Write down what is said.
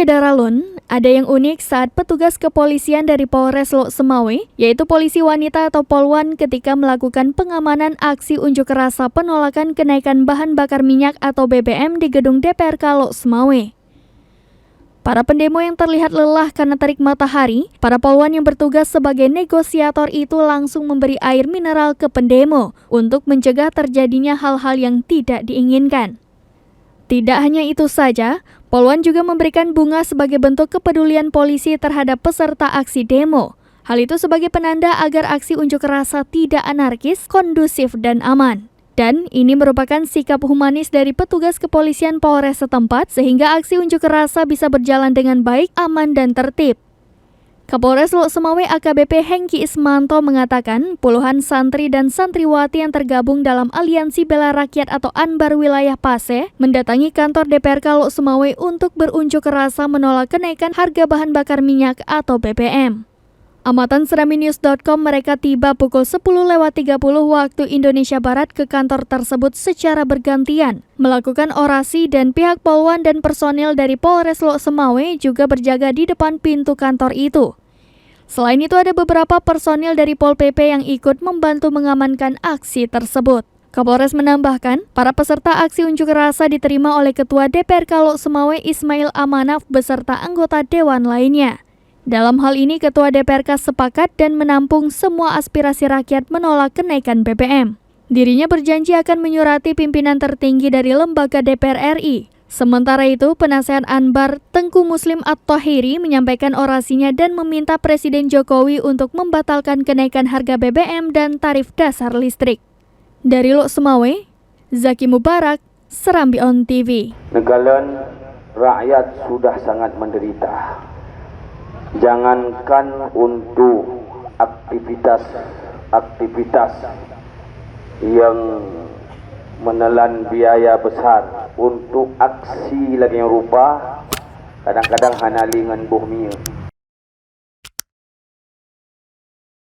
Daralun, ada yang unik saat petugas kepolisian dari Polres Lok Semawe, yaitu polisi wanita atau Polwan ketika melakukan pengamanan aksi unjuk rasa penolakan kenaikan bahan bakar minyak atau BBM di gedung DPRK Lok Semawe. Para pendemo yang terlihat lelah karena terik matahari, para Polwan yang bertugas sebagai negosiator itu langsung memberi air mineral ke pendemo untuk mencegah terjadinya hal-hal yang tidak diinginkan. Tidak hanya itu saja, Polwan juga memberikan bunga sebagai bentuk kepedulian polisi terhadap peserta aksi demo. Hal itu sebagai penanda agar aksi unjuk rasa tidak anarkis, kondusif, dan aman. Dan ini merupakan sikap humanis dari petugas kepolisian Polres setempat sehingga aksi unjuk rasa bisa berjalan dengan baik, aman, dan tertib. Kapolres Lok Semawe AKBP Hengki Ismanto mengatakan puluhan santri dan santriwati yang tergabung dalam Aliansi Bela Rakyat atau ANBAR Wilayah Pase mendatangi kantor DPRK Lok Semawe untuk berunjuk rasa menolak kenaikan harga bahan bakar minyak atau BBM. Amatan seraminews.com mereka tiba pukul 10.30 waktu Indonesia Barat ke kantor tersebut secara bergantian, melakukan orasi dan pihak Polwan dan personil dari Polres Lok Semawe juga berjaga di depan pintu kantor itu. Selain itu ada beberapa personil dari Pol PP yang ikut membantu mengamankan aksi tersebut. Kapolres menambahkan, para peserta aksi unjuk rasa diterima oleh Ketua DPRK Lok Semawe Ismail Amanaf beserta anggota Dewan lainnya. Dalam hal ini, Ketua DPRK sepakat dan menampung semua aspirasi rakyat menolak kenaikan BBM. Dirinya berjanji akan menyurati pimpinan tertinggi dari lembaga DPR RI. Sementara itu, Penasehat ANBAR Tengku Muslim At-Tahiri menyampaikan orasinya dan meminta Presiden Jokowi untuk membatalkan kenaikan harga BBM dan tarif dasar listrik. Dari Lok Semawe, Zaki Mubarak, Serambi On TV. Negalen rakyat sudah sangat menderita. Jangankan untuk aktivitas yang menelan biaya besar, untuk aksi lagi yang rupa kadang-kadang hana lingan bohmia.